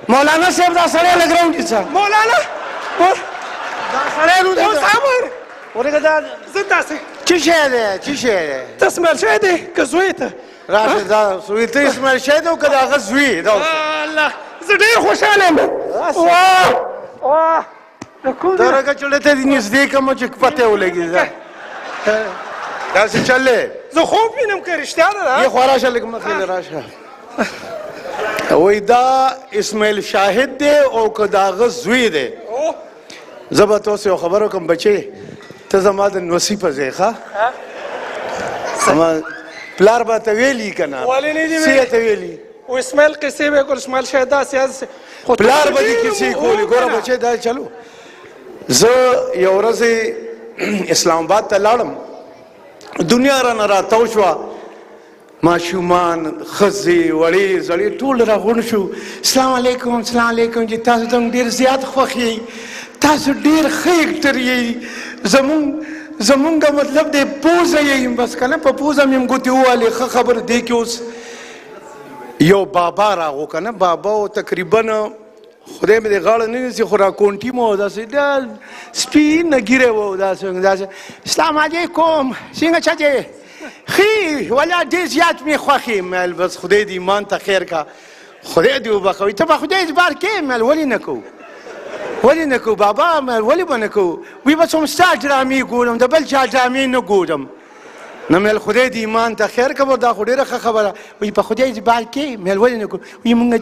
مولانا صاحب دا سړی لګراوند دي څه مولانا دا سړی نو اوس امر ورګه دا زه داسې څه شی دی څه شی دی ته اسماعیل شوی دی که زوی ته راشه دا سوی ته اسماعیل شی دی او که د هغه زوی دا الله زه ډېر خوشحاله یم ته راکه چړې ته دې نږدې کړم چې پته ولګي داسې چل دی زه خوب وینم که رښتیا ده یې خوا راشه لږ مخکې راشه وایي دا اسماعیل شاهد دی او که د هغه زوی دی زه به تاسو یو خبر وکړم بچې ته زما د نوسي په ځای ښه زما پلار به ته ویلي که نه ولې نه دي څه یې ته ویلي و اسماعیل قصې به یې کول اسماعیل شاید داسې پلار به دې کیسې کولې ګوره بچې دا چلو زه یو ورځ اسلام آباد ته لاړم دنیا رانه راتاو شوه ماشومان ښځې وړې زړې ټول راغونډ شو سلام علیکم سلام علیکم چې تاسو ته ډېر زیات خوښ یئ تاسو ډېر ښه ایکټر یئ زمونږ مطلب دی پوزه یئ بس که نه په پوزه مې یم ګوتې ووهلې ښه خبره دی کې اوس یو بابا راغو که نه بابا و تقریبا خدای مې دې غاړه نه نیسي خو راکونټي مو داسې سپینه ږیره و داسې سلام علیکم څنګه چا دی ښې ولا ډېر زیات مې خوښ یم بس خدای دې ایمان ته خیر کا خدای دې وبخوي ته به خدای اعتبار کوې ولې نه کوو ولې نه کوو بابا ولې به نه کوو وی بس هم ستا ډرامې ګورم د بل چا ډرامې نه ګورم نه خدای دې ایمان ته خیر کا دا خو ډېره ښه خبره وی په خدای اعتبار کوې ولې نه کوو وی مونږ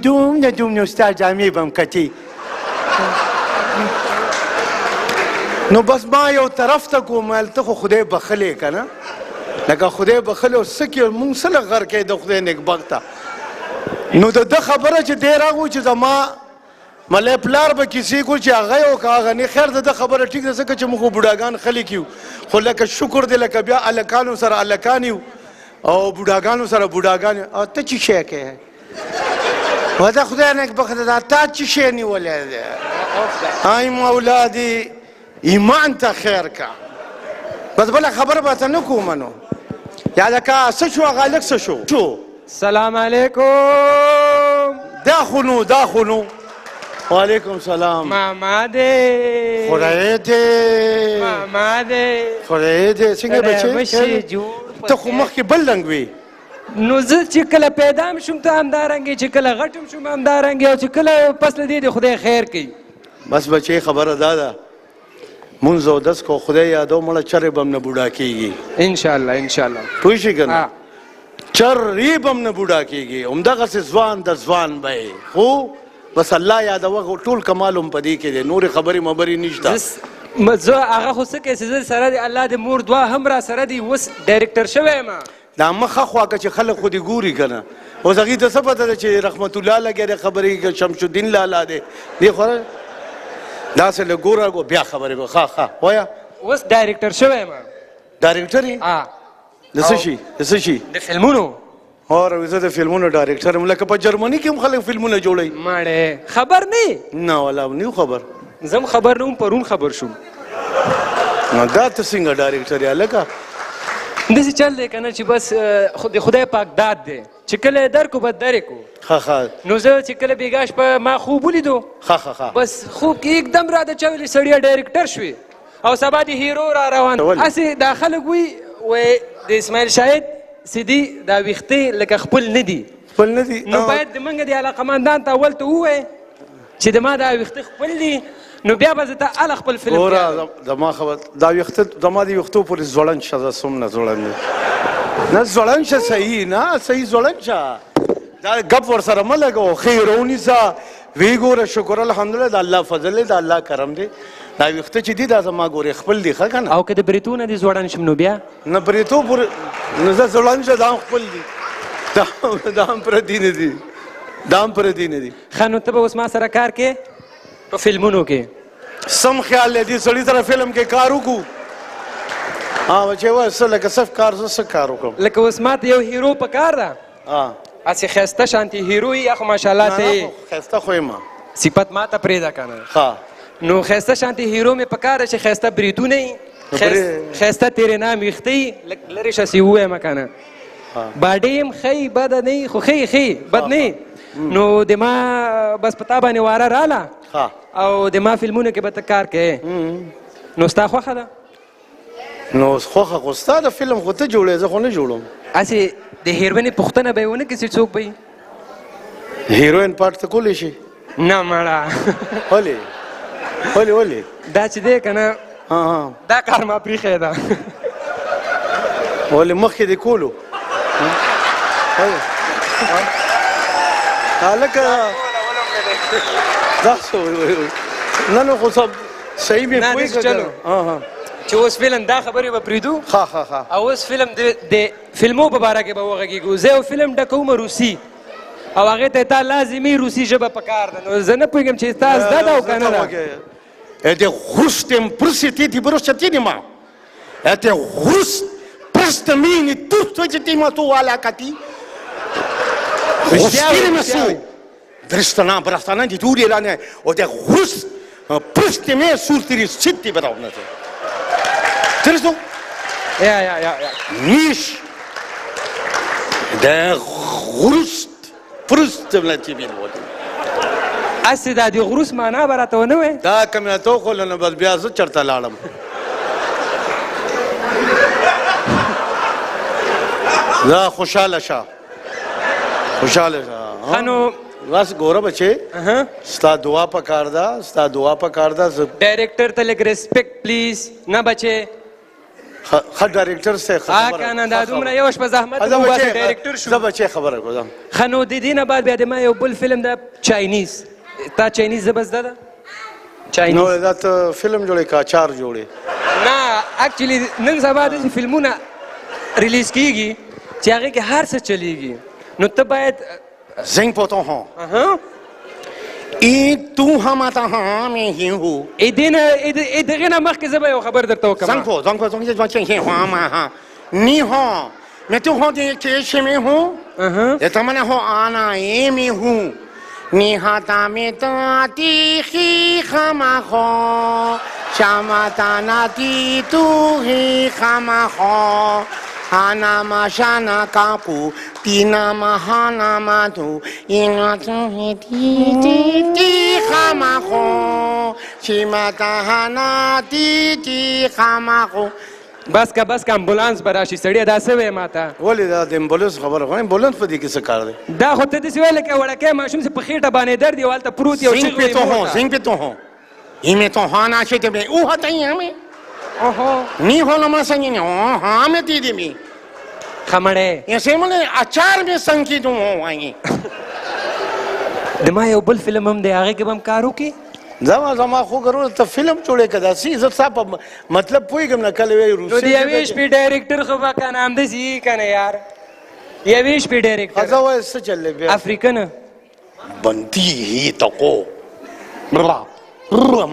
دومره ستا ډرامې به هم کتې نو بس ما یو طرف ته کوم ته خو خدای بخلې که نه لکه خدای بخلې او څه کې مونږ څه له غر کوې د خدای نیکبخته نو د ده خبره چې دی راغو چې زما ملی پلار به کیسې کول چې هغه یې وکړه هغه نه خیر د ده خبره ټیک ده ځکه چې موږ خو بوډاګان خلک یو خو لکه شکر دی لکه بیا هلکانو سره هلکان یو او بوډاګانو سره بوډاګان او ته چې شی کوې و د خدای نیکبخته ده تا چې شی نیولی دی ای مولا دې ایمان ته خیر کا بس بله خبره به ته نه کومه نو یا لکه څه شو هغه هلک څه شو سلام علیکم دا خو نو وعلیکم سلام ماما دی خدای دې ماما دی خدای دې څنګه بچې ته خو مخکې بل رنګ وې نو زه چې کله پیدا م شوم ته همدارنګې چې کله غټ م شوم همدارنګې او چې کله پس له دې د خدای خیر کوي بس بچې خبره دا ده مونځ او دس کو خدای یادو مړه چرې به م نه بوډا کېږي انشاءالله پوه شي که نه چرې به م نه بوډا کېږي همدغسې ځوان د ځوان به یې خو بس الله یادوه ټول کمال هم په دې کې دی نورې خبرې مبرې نشته زه هغه خو څه کوې چې زه سره دی الله د مور دعا هم را سره دی اوس ډایرکټر شوی یم دا مخه خوا که چې خلک خو دې ګوري که نه اوس هغې ته څه پته ده چې رحمت الله لګیا دی خبرې که شمس الدین لالا دی دې خو داسې لږ ګوره بیا خبرې به ښه وایه اوس ډایرکټر شوی یم ډایرکټر یې د څه شي د فلمونو اور زه د فلمونو ډایرکټر یم لکه په جرمني کې هم خلک فلمونه جوړوي ماړې خبر نه والا نیو خبر زه هم خبر نه وم پرون خبر شوم دا ته څنګه ډایرکټر یې هلکه داسې چل دی که نه چې بس د خدای پاک داد دی چې کله یې درکو بد درې کو نو زه چې کله بېګا شپه ما خوب ولیدو بس خوب کې एकदम راته چا ویلې سړیه ډایرکټر شوې او سبا د هیرو را روان هسې دا خلک وایي د اسماعیل شاهد سیدي دا ویښتې لکه خپل نه دي نو باید د موږ د علاقمندان ته اول ته ووایې چې د ما دا ویښته خپل دي نو بیا به زه ته هله خپل فلم ګوره زما خبر دا ویښته زما د ویښتو پورې ځوړند شه زه څومره ځوړند نه ځوړند شه صحیح ځوړند شه دا ګپ ورسره مه لګوه ښه یې راونیسه ویې ګوره شکر الحمدلله د الله فضل دی د الله کرم دی دا ویښته چې دي دا زما ګورې خپل دي ښه که نه او که د بریتو نه دې ځوړند شم نو بیا نه بریتو پورې نو زه ځوړند شه دا هم خپل دي دا هم پردي نه دي ښه نو ته به اوس ما سره کار کې په فلمونو کې سم خیال دی دې سړي سره فلم کې کار وکړو بچې وایه څه لکه څه کار زه څه کار وکړم لکه اوس ما ته یو هیرو په کار ده هسې ښایسته شانتې هیرو یې یا خو ماشاءالله ته یې ښایسته خو یم صفت ما ته پرېږده که نه نو ښایسته شانتې هیرو مې په کار ده چې ښایسته بریتونه یي ښایسته تیرې نام ویښته یي لږ لرې شه سې ووایم که نه باډۍ یم ښه یي بده نه یي خو ښه یي بد نه یي نو د ما بس پتا باندې واره رااله او د ما فلمونو کې به ته کار کوې نو ستا خوښه ده نو خوښه خو ستا د فلم خو ته جوړې زه خو نه جوړم هسې د هیروینې پوښتنه به یې ونه کړي چې څوک به وي هیروین پاټ ته کولی شي نه مړه ولې دا چې دی که نه دا کار ما پرېښی ده ولې مخکې دې کولو هلکه دا څه نه نو خو صحیح مې پوهېږه چې اوس فلم دا خبرې به پرېږدو او اوس فلم د فلمو په باره کې به وغږېږو زه یو فلم ډکوم روسي او هغې ته تا لازمي روسي ژبه پکار ده نو زه نه پوهېږم چې ستا زده ده او که نه ده Это хрустем просите ти бросите нема. Это хруст просто мини тут что ти ма ту аля кати. Хрустим су. Брастана ди тури лане. Это хруст просто ме суртири сити бедавна. Терсо? Ja. Ниш. Да хруст просто на тебе вот. هسې دا د غروس معنا به راته ونه وایې دا که مې راته وښوله نو بس بیا زه چېرته لاړم دا خوشحاله شه ښه نو بس ګوره بچې ستا دعا پکار ده ډایرکټر ته لږ ریسپیکټ پلیز نه بچې ښه ډایرکټر صاحب که نه دا دومره یوه شپه زحمت وباسه ډایرکټر شو زه بچې خبره کوم ښه نو د دې نه بعد بیا د ما یو بل فلم ده چاینیز تا چاینیز ژبه زده ده نو دا ته فلم جوړې که اچار جوړې نه اکچولي نن سبا داسې فلمونه ریلیز کېږي چې هغې کې هر څه چلیږي نو ته باید زنګ پوتو هو ای تو هم اتا هم هی هو دغې نه مخکې زه به یو خبر درته وکړم زنګ پو هی هو ما نی هو مې تو هو دې کې شمې هو ته منه هو انا ایمی هو نیهاتا می تا تیخی خمخو شامتا نتی تو هی خمخو هانا ما شانا کاپو تینا ما هانا ما تو اینا تو هی تی خمخو شیمتا هانا تی خمخو بس که امبولانس به راشي سړیه دا څه وایې ما ته ولې دا د امبولانس خبره کوم امبولانس په دې کې څه کار دی دا خو ته داسې وایې لکه وړکی ماشوم چې په خېټه باندې درد یو هلته پروت یو زنګ پې تو هو ایمې تو هانا چې ته به او هته یې همې نی هو نو ما څنګه نه ها مې دې دې مې خمړې یې سیمونه اچار مې څنګه دو وایي د ما یو بل فلم هم دی هغې کې به هم کار وکړي زما خو ګرو ته فلم جوړې که داسې زه ستا په مطلب پوهېږم نه کله وایي روسي نو د یوې شپې ډایرکټر خو به که نه همداسې یي که نه یار یوې شپې ډایرکټر زه وایه څه چل دی بیا افریقن بندي هي تقو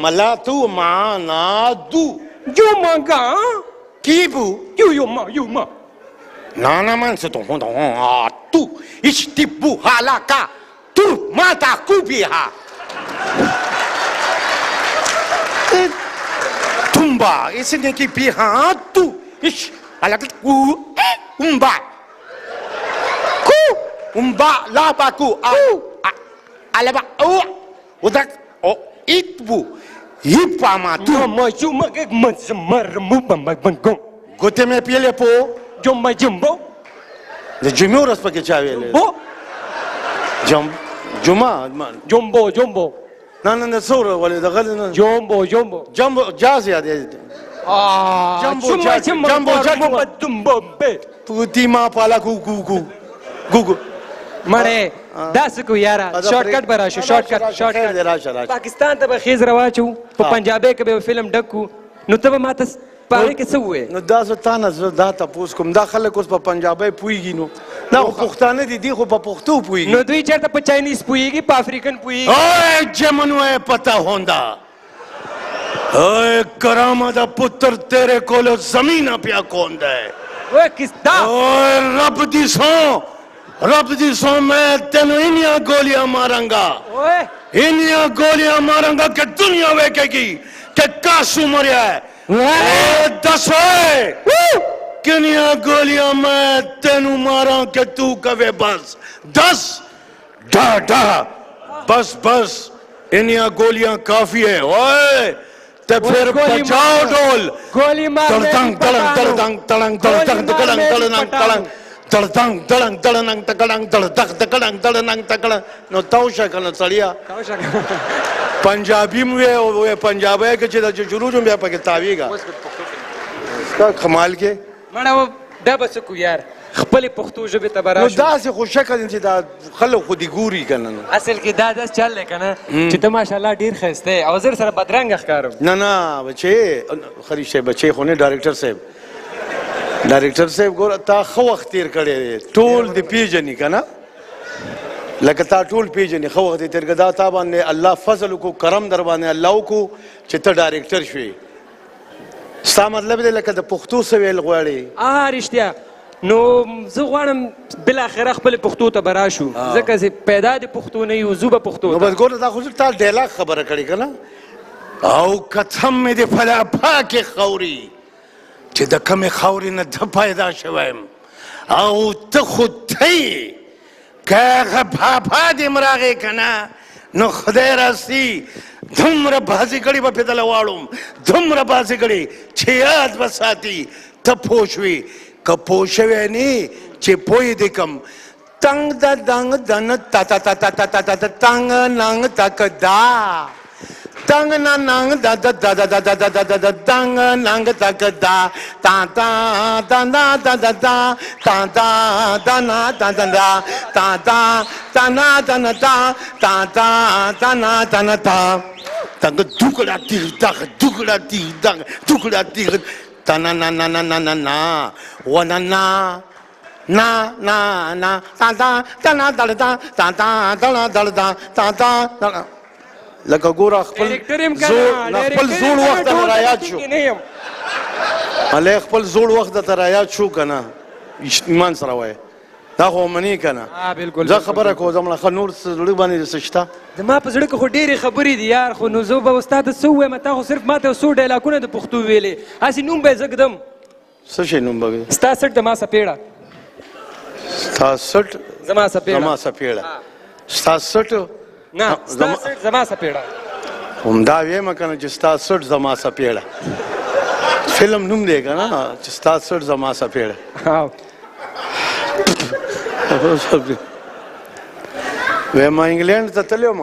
ملاتو معانا دو يوماغا كيبو يوما نانا من ستون تو اشتبو هلاكا تو ما تاكوبيها تمبا اسنه كي بيها تو ايش هلاكا umba ku umba la baku alaba o udak o itbu hipa matu ma yuma ke mazmar mu bambango gote me piele po jomba jumbo de jumuras pa ke chavele bo juma jumbo na sura wala da galna jumbo jazz ya de jumbo be puti ma pala gugu مړې داسې کو یاره شارټکټ به راشو شارټکټ پاکستان ته به خیز رواچو په پنجابۍ کې به فلم ډکو نو ته به ما ته په هغې کې څه ووایې نو دا زه تا نه زه دا تپوس کوم دا خلک اوس په پنجابۍ پوهېږي نو دا خو پښتانه دي دوی خو په پښتو پوهېږي نو دوی چېرته په چاینیز پوهېږي په افریقن پوهېږي جمنوے پتہ ہوندا اے کرامہ دا پتر تیرے کولو زمین پیا کوندا ہے اوے کس دا رب دی سو میں تینو انیا گولیاں مارنگا کہ دنیا ویکے گی کہ کاسو مریا ہے دس ہوئے کنیا گولیاں میں تینو ماراں کہ تو کوے بس 10 ڈا ڈا بس بس انیا گولیاں کافی ہے اوئے تو پھر بجاؤ ڈول گولی مارنے دڑدنگ دڑدنگ دڑدنگ دڑدنگ دڑدنگ دڑدنگ دڑدنگ دڑدنگ دڑدنگ دڑدنگ دڑدنگ دڑدنگ دڑدنگ دڑدنگ دڑدنگ نو تاوشا کنه سړیا پنجابی مې پنجابی کې چې د شروع جوم بیا پکې تاویږه کا کمال کې مړه دا بس کو یار خپل پښتو ژبه ته براشو نو داسې خو شکل چې دا خلک خو دي ګوري کنه اصل کې دا داس چل کنه چې ته ماشاءالله ډیر ښایسته او زر سره بدرنګ ښکارم نه نه بچي خریشه بچي خو نه ډایرکټر صاحب ډایرکټر صاحب ګور تا خو وخت تیر کړی ټول دی پیژنې کنه لکه تا ټول پیژنې خو وخت تیر کړه دا تا باندې الله فضل کو کرم در باندې الله کو چې ته ډایرکټر شوې ستا مطلب دی لکه د پښتو سویل غواړي رښتیا نو زه غواړم بالاخره خپل پښتو ته براشو ځکه چې پیدا د پښتو نه یو زه به پښتو نو بس ګوره دا خو تا ډایلاګ خبره کړې که نه او قسم مې د فلا پاکې خاورې چې د کمې خاورې نه ته پیدا شوی یم او ته خو ته یې که هغه پاپا دې م راغې که نه نو خدای راسي دومره بازي کړي به پې دله واړم دومره بازي کړي چې یاد به ساتي ته پوه شوې که پوه شوی نه چې پوه دې کم تنګ د دنګ دن تا تا تا تا تا تا تا تا تنګ ننګ تک دا تنګ نه ننګ دا دا دا دا دا دا دا دا دا تنګ ننګ تک دا تا تا دا دا دا دا دا تا تا دا نا دا دا دا تا تا تا نا دا نا دا تا تا تا نا دا نا دا تنګ ټوکړه تیر دغ ټوکړه تیر دغ ټوکړه تیر تا نا نا نا نا نا نا نا و نا نا نا نا نا تا تا تا نا دا دا تا تا دا دا دا تا تا لکه ګوره خپل زوړ وخت ته رایاد شو هلی خپل زوړ وخت ته رایاد شو که نه ایمان سره وایه دا خو منې که نه زه خبره کوم ښه نور زړه باندې څه شته زما په زړه کې خو ډېرې خبرې دي یار خو نو زه به ستا ته څه ووایم تا خو صرف ما ته یو څو ډایلاګونه د پښتو ویلې هسې نوم به یې زه ږدم څه شی نوم به وي ستا سټ د ما سپېړه ستا سټ زما سپېړه زما سپېړه ستا سټ نه ستا سټ زما سپېړه همدا ویم که نه چې ستا سټ زما سپېړه فلم نوم دی که نه چې ستا سټ زما سپېړه ویم انګلینډ ته تللی وم